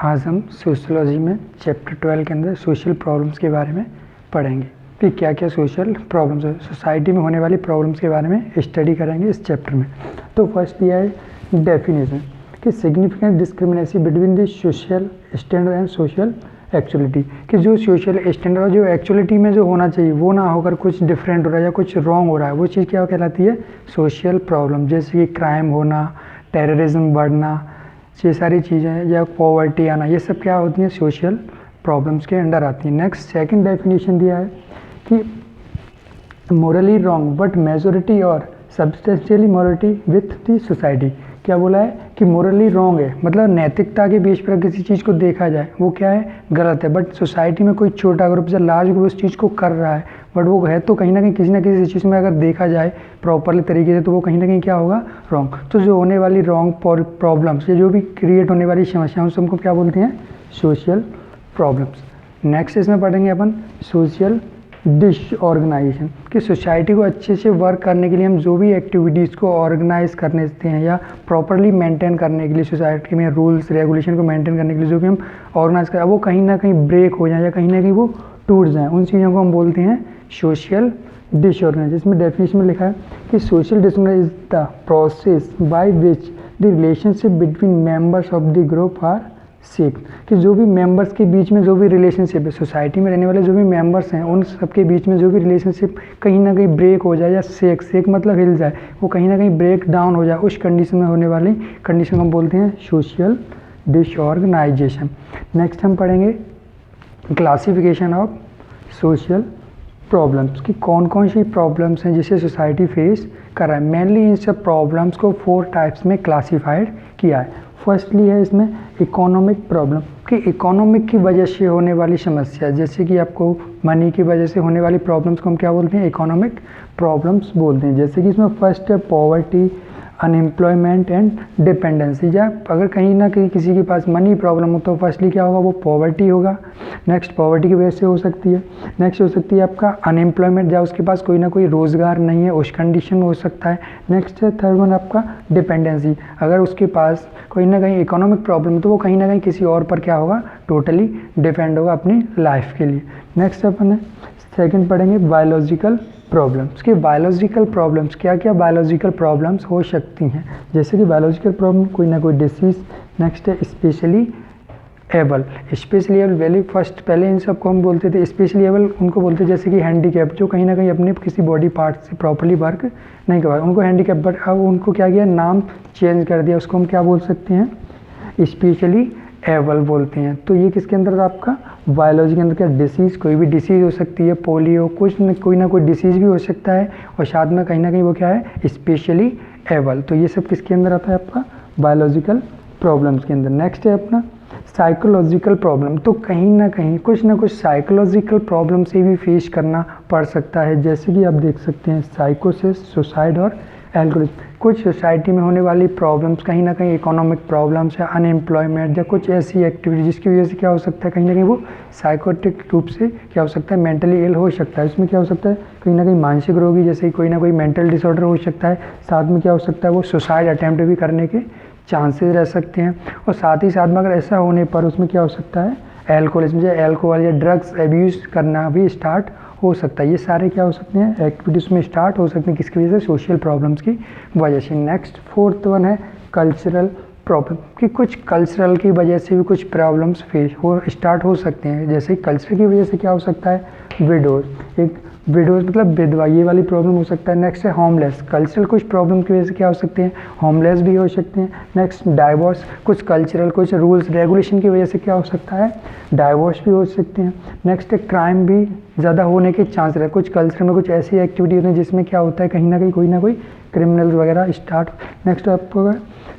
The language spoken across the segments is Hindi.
आज हम सोशलॉजी में चैप्टर 12 के अंदर सोशल प्रॉब्लम्स के बारे में पढ़ेंगे कि क्या क्या सोशल प्रॉब्लम्स है, सोसाइटी में होने वाली प्रॉब्लम्स के बारे में स्टडी करेंगे इस चैप्टर में। तो फर्स्ट दिया है डेफिनेशन कि significant discrimination between the social standard and social actuality, कि जो सोशल स्टैंडर्ड और जो एक्चुअलिटी में जो होना चाहिए वो ना होकर कुछ डिफरेंट हो रहा है या कुछ रॉन्ग हो रहा है, वो चीज़ क्या कहलाती है? Social problem. जैसे कि क्राइम होना, टेररिज्म बढ़ना, ये सारी चीज़ें, या पॉवर्टी आना, ये सब क्या होती हैं? सोशल प्रॉब्लम्स के अंडर आती हैं। नेक्स्ट सेकंड डेफिनेशन दिया है कि मोरली रॉन्ग बट मेजोरिटी और substantially morality with the society. क्या बोला है कि मोरली रॉन्ग है, मतलब नैतिकता के बीच पर किसी चीज़ को देखा जाए वो क्या है? गलत है, बट सोसाइटी में कोई छोटा ग्रुप या लार्ज ग्रुप उस चीज़ को कर रहा है, बट वो है तो कहीं ना कहीं किसी ना किसी चीज़ में अगर देखा जाए प्रॉपरली तरीके से तो वो कहीं ना कहीं क्या होगा? रॉन्ग। तो जो होने वाली रॉन्ग प्रॉब्लम्स या जो भी क्रिएट होने वाली समस्याओं से हमको क्या बोलते हैं? Social problems. नेक्स्ट इसमें पढ़ेंगे अपन सोशल डिसऑर्गेनाइजेशन, कि सोसाइटी को अच्छे से वर्क करने के लिए हम जो भी एक्टिविटीज़ को ऑर्गेनाइज करने देते हैं या प्रॉपरली मेंटेन करने के लिए सोसाइटी में रूल्स रेगुलेशन को मेंटेन करने के लिए जो भी हम ऑर्गेनाइज करें वो कहीं ना कहीं ब्रेक हो जाए या कहीं ना कहीं वो टूट जाए, उन चीज़ों को हम बोलते हैं सोशल डिसऑर्गेनाइजेशन। इसमें डेफिनेशन में लिखा है कि social disorganisation is the process by which the relationship between members of the group are shake, कि जो भी मेंबर्स के बीच में जो भी रिलेशनशिप है, सोसाइटी में रहने वाले जो भी मेंबर्स हैं उन सबके बीच में जो भी रिलेशनशिप कहीं ना कहीं ब्रेक हो जाए या शेक मतलब हिल जाए, वो कहीं ना कहीं ब्रेक डाउन हो जाए, उस कंडीशन में होने वाली कंडीशन को हम बोलते हैं सोशल डिसऑर्गेनाइजेशन। नेक्स्ट हम पढ़ेंगे क्लासिफिकेशन ऑफ सोशल प्रॉब्लम्स, कि कौन कौन सी प्रॉब्लम्स हैं जिसे सोसाइटी फेस कर रहा है। मेनली इन सब प्रॉब्लम्स को 4 टाइप्स में क्लासीफाइड किया है। फर्स्टली है इसमें इकोनॉमिक प्रॉब्लम, कि इकोनॉमिक की वजह से होने वाली समस्या, जैसे कि आपको मनी की वजह से होने वाली प्रॉब्लम्स को हम क्या बोलते हैं? इकोनॉमिक प्रॉब्लम्स बोलते हैं। जैसे कि इसमें फर्स्ट है पॉवर्टी, अनएम्प्लॉयमेंट एंड डिपेंडेंसी। या अगर कहीं ना कहीं किसी के पास मनी प्रॉब्लम हो तो फर्स्टली क्या होगा? वो पॉवर्टी होगा। नेक्स्ट पॉवर्टी की वजह से हो सकती है। नेक्स्ट हो सकती है आपका अनएम्प्लॉयमेंट, या उसके पास कोई ना कोई रोज़गार नहीं है, उस कंडीशन में हो सकता है। नेक्स्ट है थर्ड वन आपका डिपेंडेंसी, अगर उसके पास कोई ना कहीं इकोनॉमिक प्रॉब्लम है तो वो कहीं ना कहीं किसी और पर क्या होगा? टोटली डिपेंड होगा अपनी लाइफ के लिए। नेक्स्ट अपन सेकंड पढ़ेंगे बायोलॉजिकल प्रॉब्लम्स, कि बायोलॉजिकल प्रॉब्लम्स क्या क्या बायोलॉजिकल प्रॉब्लम्स हो सकती हैं। जैसे कि बायोलॉजिकल प्रॉब्लम कोई ना कोई डिसीज़। नेक्स्ट है specially abled, specially abled valley first, पहले इन सबको हम बोलते थे स्पेशली एबल, उनको बोलते जैसे कि हैंडीकैप, जो कहीं ना कहीं अपने किसी बॉडी पार्ट से प्रॉपर्ली वर्क नहीं कर पाए, उनको हैंडीकैप, बट अब उनको क्या किया? नाम चेंज कर दिया, उसको हम क्या बोल सकते हैं? स्पेशली एबल बोलते हैं। तो ये किसके अंदर आपका? बायोलॉजी के अंदर। क्या डिसीज़, कोई भी डिसीज़ हो सकती है, पोलियो, कोई ना कोई डिसीज़ भी हो सकता है, और साथ में कहीं ना कहीं वो क्या है? Specially abled. तो ये सब किसके अंदर आता है? आपका बायोलॉजिकल प्रॉब्लम्स के अंदर। नेक्स्ट है अपना साइकोलॉजिकल प्रॉब्लम, तो कहीं ना कहीं कुछ ना कुछ साइकोलॉजिकल प्रॉब्लम से भी फेस करना पड़ सकता है। जैसे कि आप देख सकते हैं साइकोसिस, सुसाइड और एल्कोहलिज्म। कुछ सोसाइटी में होने वाली प्रॉब्लम्स कहीं ना कहीं इकोनॉमिक प्रॉब्लम्स या अनएम्प्लॉयमेंट या कुछ ऐसी एक्टिविटी जिसकी वजह से क्या हो सकता है? कहीं ना कहीं वो साइकोटिक रूप से क्या हो सकता है? मेंटली इल हो सकता है। इसमें क्या हो सकता है? कहीं ना कहीं मानसिक रोगी, जैसे कोई ना कोई मेंटल डिसऑर्डर हो सकता है। साथ में क्या हो सकता है? वो सुसाइड अटैम्प्ट भी करने के चांसेस रह सकते हैं। और साथ ही साथ में अगर ऐसा होने पर उसमें क्या हो सकता है? एल्कोहलिज्म या एल्कोहल या ड्रग्स एब्यूज़ करना भी स्टार्ट हो सकता है। ये सारे क्या हो सकते हैं? एक्टिविटीज़ में स्टार्ट हो सकते हैं, किसकी वजह से? सोशल प्रॉब्लम्स की वजह से। नेक्स्ट फोर्थ वन है कल्चरल प्रॉब्लम, कि कुछ कल्चरल की वजह से भी कुछ प्रॉब्लम्स फेस हो स्टार्ट हो सकते हैं। जैसे कल्चर की वजह से क्या हो सकता है? विडोज, एक विडोज मतलब विधवा, ये वाली प्रॉब्लम हो सकता है। नेक्स्ट है होमलेस, कल्चरल कुछ प्रॉब्लम की वजह से क्या हो सकते हैं? होमलेस भी हो सकते हैं। नेक्स्ट डाइवोर्स, कुछ कल्चरल कुछ रूल्स रेगुलेशन की वजह से क्या हो सकता है? डाइवोर्स भी हो सकते हैं। नेक्स्ट है क्राइम भी ज़्यादा होने के चांस रहते हैं। कुछ कल्चर में कुछ ऐसी एक्टिविटी होती है जिसमें क्या होता है? कहीं ना कोई क्रिमिनल वगैरह स्टार्ट। नेक्स्ट आपको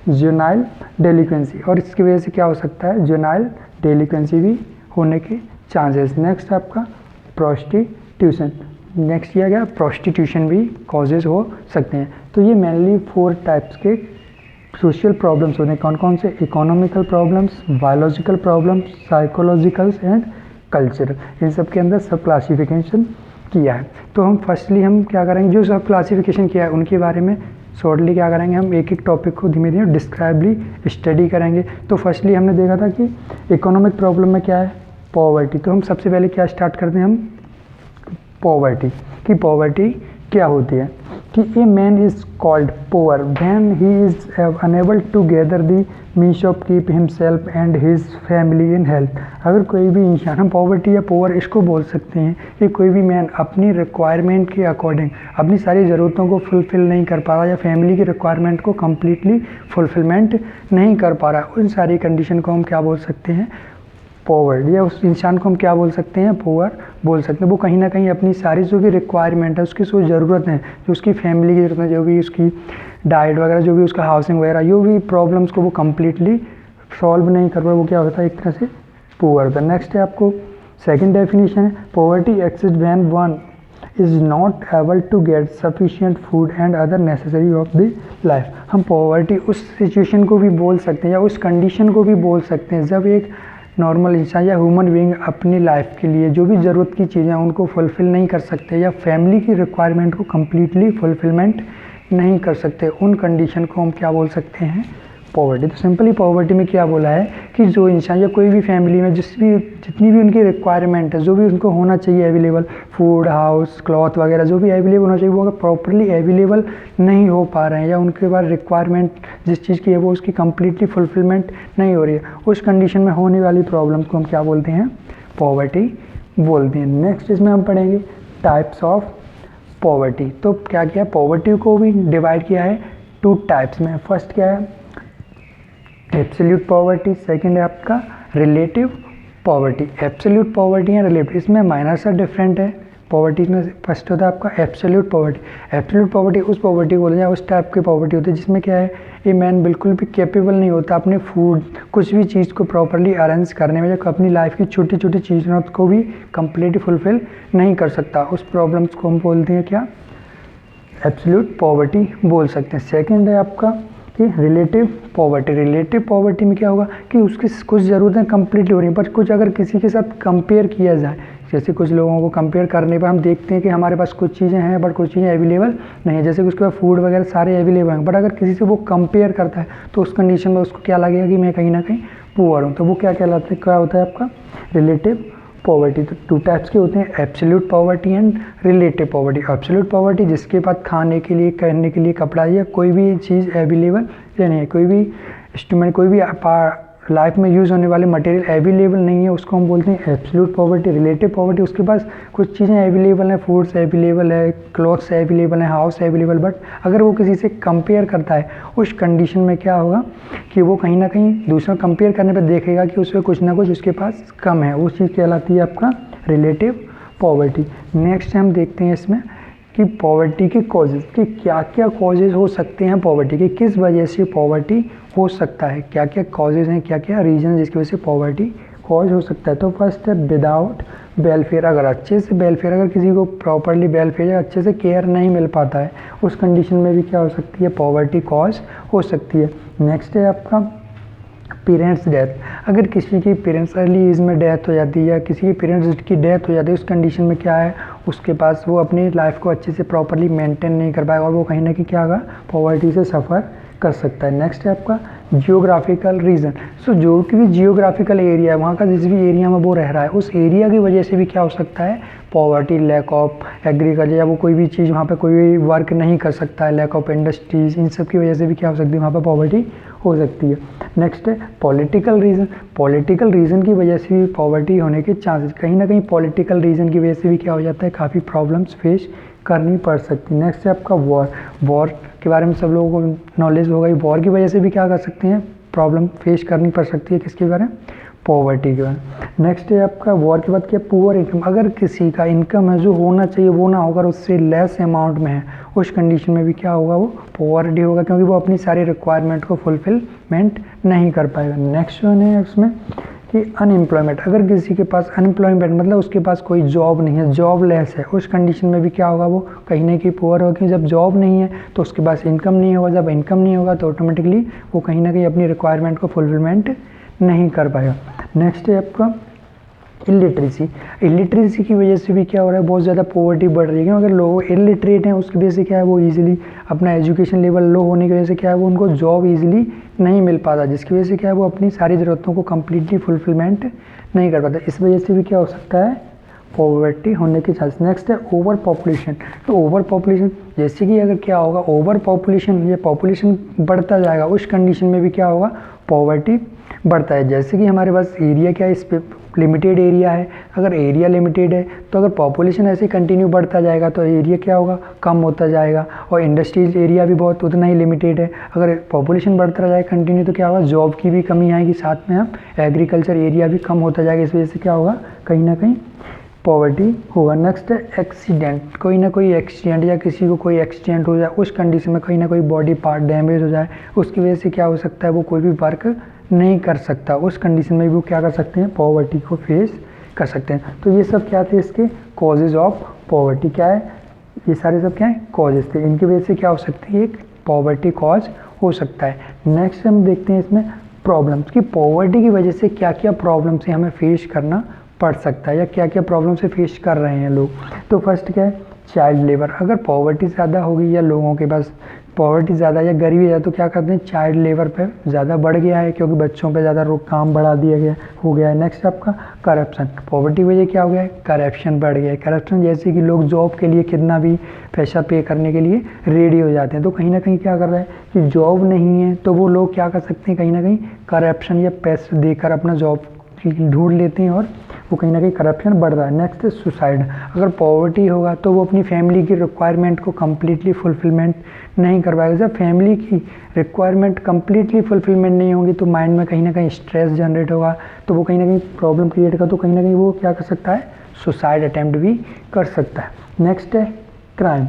जुनाइल डेलिक्वेंसी, और इसकी वजह से क्या हो सकता है? जुनाइल डेलिक्वेंसी भी होने के चांसेस। नेक्स्ट आपका प्रोस्टिट्यूशन, नेक्स्ट किया गया प्रोस्टिट्यूशन भी कॉजेज हो सकते हैं। तो ये मेनली 4 टाइप्स के सोशल प्रॉब्लम्स होते हैं। कौन कौन से? Economical problems, biological problems, psychologicals and cultural. इन सब के अंदर सब क्लासिफिकेशन किया है। तो हम फर्स्टली हम क्या करेंगे? जो सब क्लासिफिकेशन किया है उनके बारे में शॉर्टली क्या करेंगे, हम एक एक टॉपिक को धीमे धीमे डिस्क्राइबली स्टडी करेंगे। तो फर्स्टली हमने देखा था कि इकोनॉमिक प्रॉब्लम में क्या है, पॉवर्टी। तो हम सबसे पहले क्या स्टार्ट करते हैं, हम पॉवर्टी, कि पॉवर्टी क्या होती है, कि a man is called poor when he is unable to gather the means of keep himself and his family in health. अगर कोई भी इंसान, हम पॉवर्टी या पुअर इसको बोल सकते हैं कि कोई भी मैन अपनी रिक्वायरमेंट के अकॉर्डिंग अपनी सारी ज़रूरतों को फुलफ़िल नहीं कर पा रहा या फैमिली की रिक्वायरमेंट को कम्प्लीटली फुलफ़िलमेंट नहीं कर पा रहा, उन सारी कंडीशन को हम क्या बोल सकते हैं, पॉवर्ड, या उस इंसान को हम क्या बोल सकते हैं, पुअर बोल सकते हैं। वो कहीं ना कहीं अपनी सारी जो भी रिक्वायरमेंट है, उसकी जो ज़रूरत है, जो उसकी फैमिली की ज़रूरत है, जो भी उसकी डाइट वगैरह, जो भी उसका हाउसिंग वगैरह, जो भी प्रॉब्लम्स को वो कम्प्लीटली सॉल्व नहीं कर पाए, वो क्या होता है, एक तरह से पुअर होता है। नेक्स्ट है आपको सेकेंड डेफिनेशन है, poverty exist when one is not able to get sufficient food and other necessary of the life. हम पॉवर्टी उस सिचुएशन को भी बोल सकते हैं या उस कंडीशन को भी बोल सकते हैं जब एक नॉर्मल इंसान या ह्यूमन बीइंग अपनी लाइफ के लिए जो भी ज़रूरत की चीज़ें हैं उनको फुलफ़िल नहीं कर सकते या फैमिली की रिक्वायरमेंट को कम्प्लीटली फुलफ़िलमेंट नहीं कर सकते, उन कंडीशन को हम क्या बोल सकते हैं, पॉवर्टी। तो सिंपली पॉवर्टी में क्या बोला है कि जो इंसान या कोई भी फैमिली में जितनी भी उनकी रिक्वायरमेंट है, जो भी उनको होना चाहिए अवेलेबल, फूड, हाउस, क्लॉथ वगैरह जो भी अवेलेबल होना चाहिए, वो अगर प्रॉपरली अवेलेबल नहीं हो पा रहे हैं या उनके पास रिक्वायरमेंट जिस चीज़ की है वो उसकी कम्प्लीटली फुलफिलमेंट नहीं हो रही है, उस कंडीशन में होने वाली प्रॉब्लम को हम क्या बोलते हैं, पॉवर्टी बोलते हैं। नेक्स्ट इसमें हम पढ़ेंगे टाइप्स ऑफ पॉवर्टी। तो क्या किया, पॉवर्टी को भी डिवाइड किया है 2 टाइप्स में। फर्स्ट क्या है, एब्सोल्यूट पॉवर्टी, सेकंड है आपका रिलेटिव पॉवर्टी। एब्सोल्यूट पॉवर्टी या रिलेटिव, इसमें माइनर सा डिफरेंट है। पॉवर्टी में फर्स्ट होता है आपका एब्सोल्यूट पॉवर्टी। एब्सोल्यूट पॉवर्टी उस पॉवर्टी को बोलते हैं, उस टाइप की पॉवर्टी होती है जिसमें क्या है, ये मैन बिल्कुल भी कैपेबल नहीं होता अपने फूड कुछ भी चीज़ को प्रॉपरली अरेंज करने में, या अपनी लाइफ की छोटी छोटी चीज़ों को भी कम्प्लीटली फुलफिल नहीं कर सकता। उस प्रॉब्लम्स को हम बोलते हैं क्या, एब्सोल्यूट पॉवर्टी बोल सकते हैं। सेकेंड है आपका कि रिलेटिव पॉवर्टी। रिलेटिव पॉवर्टी में क्या होगा कि उसकी कुछ ज़रूरतें कंप्लीटली हो रही हैं, पर कुछ अगर किसी के साथ कंपेयर किया जाए, जैसे कुछ लोगों को कंपेयर करने पर हम देखते हैं कि हमारे पास कुछ चीज़ें हैं बट कुछ चीज़ें अवेलेबल नहीं है, जैसे कि उसके पास फूड वगैरह सारे अवेलेबल हैं, बट अगर किसी से वो कंपेयर करता है तो उस कंडीशन में उसको क्या लगेगा कि मैं कहीं ना कहीं पुअर हूँ, तो वो क्या कहलाता है, क्या होता है आपका रिलेटिव पॉवर्टी। तो 2 टाइप्स के होते हैं, absolute poverty and relative poverty. Absolute poverty जिसके पास खाने के लिए, कहने के लिए, कपड़ा या कोई भी चीज़ अवेलेबल या नहीं है, कोई भी इंस्ट्रूमेंट, कोई भी लाइफ में यूज़ होने वाले मटेरियल अवेलेबल नहीं है, उसको हम बोलते हैं एब्सोल्यूट पॉवर्टी। रिलेटिव पॉवर्टी, उसके पास कुछ चीज़ें अवेलेबल हैं, फूड्स अवेलेबल है, क्लॉथ्स अवेलेबल हैं, हाउस अवेलेबल, बट अगर वो किसी से कंपेयर करता है उस कंडीशन में क्या होगा कि वो कहीं ना कहीं दूसरा कंपेयर करने पर देखेगा कि उसमें कुछ ना कुछ उसके पास कम है, वो चीज़ कहलाती है आपका रिलेटिव पॉवर्टी। नेक्स्ट हम देखते हैं इसमें कि पॉवर्टी के कॉजेज़, कि क्या क्या कॉजेज़ हो सकते हैं पॉवर्टी के, किस वजह से पॉवर्टी हो सकता है, क्या क्या कॉजेज़ हैं, क्या क्या रीज़न जिसकी वजह से पॉवर्टी कॉज हो सकता है। तो फर्स्ट है विदाउट वेलफेयर। अगर अच्छे से वेलफेयर, अगर किसी को प्रॉपरली वेलफेयर अच्छे से केयर नहीं मिल पाता है, उस कंडीशन में भी क्या हो सकती है, पॉवर्टी कॉज हो सकती है। नेक्स्ट है आपका पेरेंट्स डेथ। अगर किसी की पेरेंट्स अर्ली एज में डेथ हो जाती है या किसी के पेरेंट्स की डेथ हो जाती है, उस कंडीशन में क्या है, उसके पास वो अपनी लाइफ को अच्छे से प्रॉपरली मेंटेन नहीं कर पाएगा और वो कहीं ना कहीं क्या होगा, पॉवर्टी से सफ़र कर सकता है। नेक्स्ट है आपका जियोग्राफिकल रीज़न। सो जो कि भी जियोग्राफिकल एरिया है, वहाँ का जिस भी एरिया में वो रह रहा है, उस एरिया की वजह से भी क्या हो सकता है, पॉवर्टी, लैक ऑफ एग्रीकल्चर, या वो कोई भी चीज़ वहाँ पे कोई भी वर्क नहीं कर सकता है, लैक ऑफ इंडस्ट्रीज, इन सब की वजह से भी क्या हो सकती है, वहाँ पे पॉवर्टी हो सकती है। नेक्स्ट है पॉलिटिकल रीज़न। पॉलिटिकल रीज़न की वजह से भी पॉवर्टी होने के चांसेस, कहीं ना कहीं पॉलिटिकल रीज़न की वजह से भी क्या हो जाता है, काफ़ी प्रॉब्लम्स फेस करनी पड़ सकती है। नेक्स्ट है आपका वॉर। वॉर के बारे में सब लोगों को नॉलेज होगा, वॉर की वजह से भी क्या कर सकते हैं, प्रॉब्लम फेस करनी पड़ सकती है, किसके बारे में, पॉवर्टी के बारे में। नेक्स्ट है आपका वॉर के बाद क्या, पुअर इनकम। अगर किसी का इनकम है जो होना चाहिए वो ना होकर उससे लेस अमाउंट में है, उस कंडीशन में भी क्या होगा, वो पॉवर्टी होगा, क्योंकि वो अपनी सारी रिक्वायरमेंट को फुलफिलमेंट नहीं कर पाएगा। नेक्स्ट वन है उसमें कि अनएम्प्लॉयमेंट। अगर किसी के पास अनएम्प्लॉयमेंट मतलब उसके पास कोई जॉब नहीं है, जॉब लेस है, उस कंडीशन में भी क्या होगा, वो कहीं ना कहीं पुअर होगा, क्योंकि जब जॉब नहीं है तो उसके पास इनकम नहीं होगा, जब इनकम नहीं होगा तो ऑटोमेटिकली वो कहीं ना कहीं अपनी रिक्वायरमेंट को फुलफिलमेंट नहीं कर पाएगा। नेक्स्ट है आपका इलिटरेसी की वजह से भी क्या हो रहा है, बहुत ज़्यादा पॉवर्टी बढ़ रही है। अगर लोग इलिटरेट हैं उसकी वजह से क्या है, वो इजीली अपना एजुकेशन लेवल लो होने की वजह से क्या है, वो उनको जॉब इजीली नहीं मिल पाता, जिसकी वजह से क्या है, वो अपनी सारी ज़रूरतों को कम्प्लीटली फुलफिलमेंट नहीं कर पाता। इस वजह से भी क्या हो सकता है, पॉवर्टी होने के चांस। नेक्स्ट है ओवर पॉपुलेशन। तो ओवर पॉपुलेशन जैसे कि अगर क्या होगा, ओवर पॉपुलेशन, ये पॉपुलेशन बढ़ता जाएगा, उस कंडीशन में भी क्या होगा, पॉवर्टी बढ़ता है। जैसे कि हमारे पास एरिया क्या है, इस पे लिमिटेड एरिया है। अगर एरिया लिमिटेड है तो अगर पॉपुलेशन ऐसे कंटिन्यू बढ़ता जाएगा तो एरिया क्या होगा, कम होता जाएगा। और इंडस्ट्रीज एरिया भी बहुत उतना ही लिमिटेड है। अगर पॉपुलेशन बढ़ता जाएगा कंटिन्यू तो क्या होगा, जॉब की भी कमी आएगी, साथ में हम एग्रीकल्चर एरिया भी कम होता जाएगा। इस वजह से क्या होगा, कहीं ना कहीं पॉवर्टी होगा। नेक्स्ट है एक्सीडेंट। कोई ना कोई एक्सीडेंट या किसी को कोई एक्सीडेंट हो जाए, उस कंडीशन में कहीं ना कोई बॉडी पार्ट डैमेज हो जाए, उसकी वजह से क्या हो सकता है, वो कोई भी वर्क नहीं कर सकता। उस कंडीशन में भी वो क्या कर सकते हैं, पॉवर्टी को फेस कर सकते हैं। तो ये सब क्या थे, इसके कॉजेज़ ऑफ पॉवर्टी क्या है, ये सारे सब क्या है, कॉजेज़ थे। इनकी वजह से क्या हो सकती है, एक पॉवर्टी कॉज हो सकता है। नेक्स्ट हम देखते हैं इसमें प्रॉब्लम्स कि पॉवर्टी की वजह से क्या क्या प्रॉब्लम्स है हमें फेस करना पड़ सकता है, या क्या क्या प्रॉब्लम से फेस कर रहे हैं लोग। तो फर्स्ट क्या है, चाइल्ड लेबर। अगर पॉवर्टी ज़्यादा होगी या लोगों के पास पॉवर्टी ज़्यादा या गरीबी ज़्यादा, तो क्या करते हैं, चाइल्ड लेबर पे ज़्यादा बढ़ गया है, क्योंकि बच्चों पे ज़्यादा काम बढ़ा दिया गया हो गया है। नेक्स्ट आपका करप्शन। पॉवर्टी की वजह क्या हो गया है, करप्शन बढ़ गया है। करप्शन जैसे कि लोग जॉब के लिए कितना भी पैसा पे करने के लिए रेडी हो जाते हैं, तो कहीं ना कहीं क्या कर रहा है कि जॉब नहीं है तो वो लोग क्या कर सकते हैं, कहीं ना कहीं करप्शन या पैसे देकर अपना जॉब ढूंढ लेते हैं, और वो कहीं ना कहीं करप्शन बढ़ रहा है। Next suicide. अगर पॉवर्टी होगा तो वो अपनी फैमिली की रिक्वायरमेंट को कम्प्लीटली फुलफिलमेंट नहीं कर पाएगा। जब फैमिली की रिक्वायरमेंट कम्प्लीटली फुलफिलमेंट नहीं होगी तो माइंड में कहीं ना कहीं स्ट्रेस जनरेट होगा, तो वो कहीं ना कहीं प्रॉब्लम क्रिएट होगा, तो कहीं ना कहीं वो क्या कर सकता है, सुसाइड अटैम्प्ट भी कर सकता है। नेक्स्ट है क्राइम।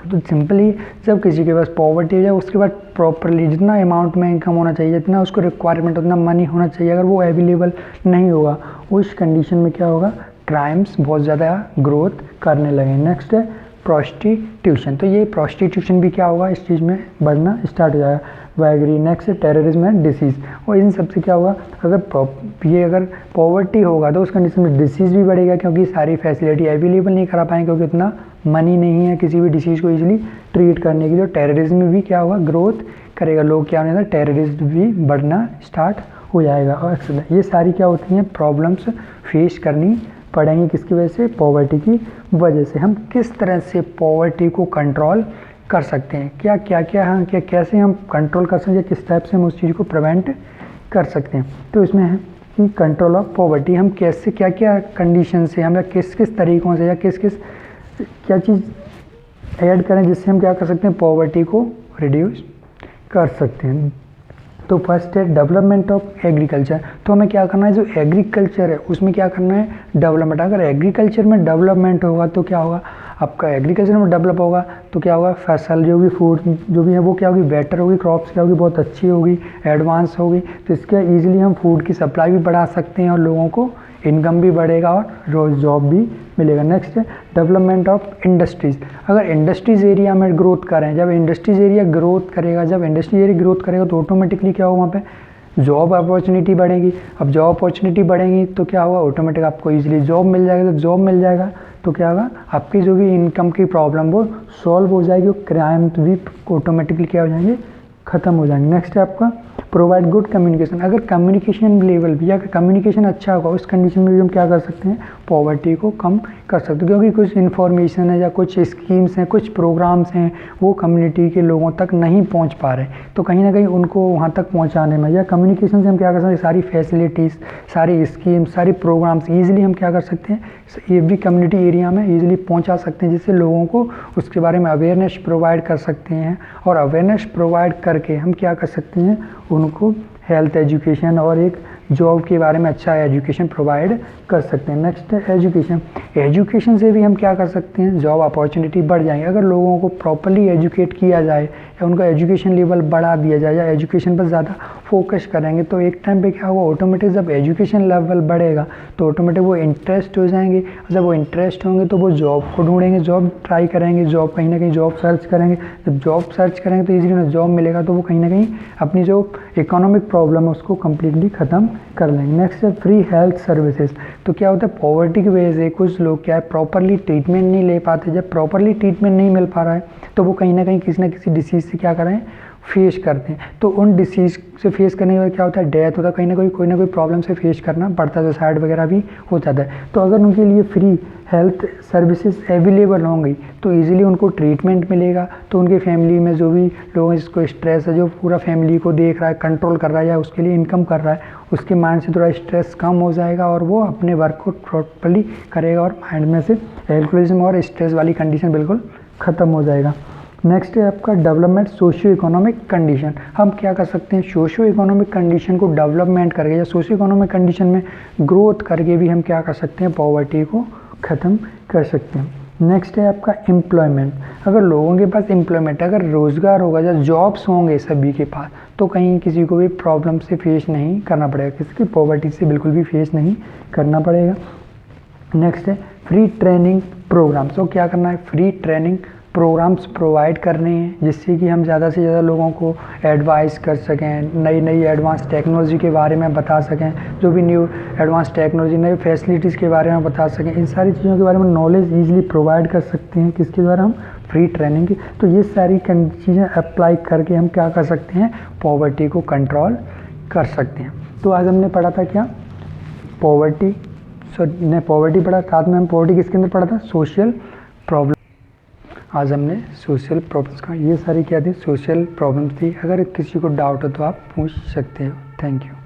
तो सिंपली जब किसी के पास पॉवर्टी हो जाए, उसके बाद प्रॉपरली जितना अमाउंट में इनकम होना चाहिए, जितना उसको रिक्वायरमेंट उतना मनी होना चाहिए, अगर वो अवेलेबल नहीं होगा, उस कंडीशन में क्या होगा, क्राइम्स बहुत ज़्यादा ग्रोथ करने लगे। नेक्स्ट है प्रोस्टिट्यूशन। तो ये प्रोस्टिट्यूशन भी क्या होगा, इस चीज़ में बढ़ना स्टार्ट हो जाएगा। वैगरी। नेक्स्ट है टेररिज्म एंड डिसीज़। और इन सबसे क्या होगा, अगर पॉवर्टी होगा तो उस कंडीशन में डिसीज़ भी बढ़ेगा, क्योंकि सारी फैसिलिटी अवेलेबल नहीं करा पाएंगे, क्योंकि उतना मनी नहीं है किसी भी डिसीज़ को इजीली ट्रीट करने के लिए। टेररिज्म में भी क्या होगा, ग्रोथ करेगा, लोग क्या होने, टेररिस्ट भी बढ़ना स्टार्ट हो जाएगा। और ये सारी क्या होती हैं, प्रॉब्लम्स फेस करनी पड़ेंगी, किसकी वजह से, पॉवर्टी की वजह से। हम किस तरह से पॉवर्टी को कंट्रोल कर सकते हैं, क्या कैसे हम कंट्रोल कर सकते हैं, किस टाइप से हम उस चीज़ को प्रिवेंट कर सकते हैं। तो इसमें है कि कंट्रोल ऑफ पॉवर्टी, हम कैसे क्या कंडीशन से, हम किस तरीक़ों से, या क्या चीज़ ऐड करें जिससे हम क्या कर सकते हैं, पॉवर्टी को रिड्यूस कर सकते हैं। तो फर्स्ट है डेवलपमेंट ऑफ एग्रीकल्चर। तो हमें क्या करना है, जो एग्रीकल्चर है उसमें क्या करना है, डेवलपमेंट। अगर एग्रीकल्चर में डेवलपमेंट होगा तो क्या होगा, आपका एग्रीकल्चर में डेवलप होगा तो क्या होगा, फसल जो भी फूड जो भी है वो क्या होगी, बेटर होगी, क्रॉप्स क्या होगी, बहुत अच्छी होगी, एडवांस होगी। तो इसके ईजिली हम फूड की सप्लाई भी बढ़ा सकते हैं, और लोगों को इनकम भी बढ़ेगा, और रोज़ जॉब भी मिलेगा। नेक्स्ट है डेवलपमेंट ऑफ इंडस्ट्रीज़। अगर इंडस्ट्रीज़ एरिया में ग्रोथ करें, जब इंडस्ट्रीज़ एरिया ग्रोथ करेगा, तो ऑटोमेटिकली क्या होगा, वहाँ पे जॉब अपॉर्चुनिटी बढ़ेगी। अब जॉब अपॉर्चुनिटी बढ़ेगी तो क्या होगा, ऑटोमेटिक आपको इजीली जॉब मिल जाएगा। जब जॉब मिल जाएगा तो क्या होगा, आपकी जो भी इनकम की प्रॉब्लम वो सॉल्व हो जाएगी, और क्राइम भी ऑटोमेटिकली क्या हो जाएंगे, ख़त्म हो जाएंगे। नेक्स्ट है आपका प्रोवाइड गुड कम्युनिकेशन। अगर कम्युनिकेशन लेवल भी, अगर कम्युनिकेशन अच्छा होगा, उस कंडीशन में भी हम क्या कर सकते हैं, पॉवर्टी को कम कर सकते हैं, क्योंकि कुछ इन्फॉर्मेशन है या कुछ स्कीम्स हैं, कुछ प्रोग्राम्स हैं, वो कम्युनिटी के लोगों तक नहीं पहुंच पा रहे, तो कहीं ना कहीं उनको वहां तक पहुंचाने में, या कम्युनिकेशन से हम क्या कर सकते हैं, सारी फैसिलिटीज़, सारी स्कीम्स, सारी प्रोग्राम्स ईजिली हम क्या कर सकते हैं, ये भी कम्युनिटी एरिया में ईजिली पहुँचा सकते हैं, जिससे लोगों को उसके बारे में अवेयरनेस प्रोवाइड कर सकते हैं। और अवेयरनेस प्रोवाइड करके हम क्या कर सकते हैं, उनको हेल्थ एजुकेशन और एक जॉब के बारे में अच्छा एजुकेशन प्रोवाइड कर सकते हैं। नेक्स्ट है एजुकेशन। एजुकेशन से भी हम क्या कर सकते हैं, जॉब अपॉर्चुनिटी बढ़ जाएंगे। अगर लोगों को प्रॉपर्ली एजुकेट किया जाए, या उनका एजुकेशन लेवल बढ़ा दिया जाए, या एजुकेशन पर ज़्यादा फोकस करेंगे तो एक टाइम पे क्या होगा, ऑटोमेटिक जब एजुकेशन लेवल बढ़ेगा तो ऑटोमेटिक वो इंटरेस्ट हो जाएंगे। जब वो इंटरेस्ट होंगे तो वो जॉब को ढूंढेंगे, जॉब ट्राई करेंगे, जॉब कहीं ना कहीं जॉब सर्च करेंगे। जब जॉब सर्च करेंगे तो इजीली उन्हें जॉब मिलेगा तो वो कहीं ना कहीं अपनी जो इकोनॉमिक प्रॉब्लम है उसको कम्प्लीटली ख़त्म कर लेंगे। नेक्स्ट है फ्री हेल्थ सर्विसेज। तो क्या होता है, पॉवर्टी की वजह से कुछ लोग क्या है प्रॉपरली ट्रीटमेंट नहीं ले पाते। जब प्रॉपरली ट्रीटमेंट नहीं मिल पा रहा है तो वो कहीं ना कहीं किसी ना किसी डिसीज़ से क्या करें, फेस करते हैं। तो उन डिसीज़ से फेस करने के बाद क्या होता है, डेथ होता है, कहीं ना कोई ना कोई प्रॉब्लम से फेस करना पड़ता है, सुसाइड वगैरह भी हो जाता है। तो अगर उनके लिए फ्री हेल्थ सर्विसेज अवेलेबल होंगी तो इजीली उनको ट्रीटमेंट मिलेगा। तो उनके फैमिली में जो भी लोग हैं जिसको स्ट्रेस है, जो पूरा फैमिली को देख रहा है, कंट्रोल कर रहा है या उसके लिए इनकम कर रहा है, उसके माइंड से थोड़ा स्ट्रेस कम हो जाएगा और वो अपने वर्क को प्रॉपरली करेगा और माइंड में से एल्कोहलिज्म और स्ट्रेस वाली कंडीशन बिल्कुल ख़त्म हो जाएगा। नेक्स्ट है आपका डेवलपमेंट सोशियो इकोनॉमिक कंडीशन। हम क्या कर सकते हैं, सोशियो इकोनॉमिक कंडीशन को डेवलपमेंट करके या सोशियो इकोनॉमिक कंडीशन में ग्रोथ करके भी हम क्या कर सकते हैं, पॉवर्टी को ख़त्म कर सकते हैं। नेक्स्ट है आपका एम्प्लॉयमेंट। अगर लोगों के पास एम्प्लॉयमेंट, अगर रोज़गार होगा या जॉब्स होंगे सभी के पास तो कहीं किसी को भी प्रॉब्लम से फेस नहीं करना पड़ेगा, किसी की पॉवर्टी से बिल्कुल भी फेस नहीं करना पड़ेगा। नेक्स्ट है फ्री ट्रेनिंग प्रोग्राम्स। तो क्या करना है, फ्री ट्रेनिंग प्रोग्राम्स प्रोवाइड करने हैं जिससे कि हम ज़्यादा से ज़्यादा लोगों को एडवाइस कर सकें, नई नई एडवांस टेक्नोलॉजी के बारे में बता सकें, जो भी न्यू एडवांस टेक्नोलॉजी नई फैसिलिटीज़ के बारे में बता सकें। इन सारी चीज़ों के बारे में नॉलेज ईजिली प्रोवाइड कर सकते हैं, किसके द्वारा, हम फ्री ट्रेनिंग की। तो ये सारी चीज़ें अप्लाई करके हम क्या कर सकते हैं, पॉवर्टी को कंट्रोल कर सकते हैं। तो आज हमने पढ़ा था क्या, पॉवर्टी, ने पॉवर्टी पढ़ा, साथ में हम पॉवर्टी किसके अंदर पढ़ा था, सोशल प्रॉब्लम। आज हमने सोशल प्रॉब्लम्स का, ये सारी क्या थी, सोशल प्रॉब्लम्स थी। अगर किसी को डाउट हो तो आप पूछ सकते हो। Thank you.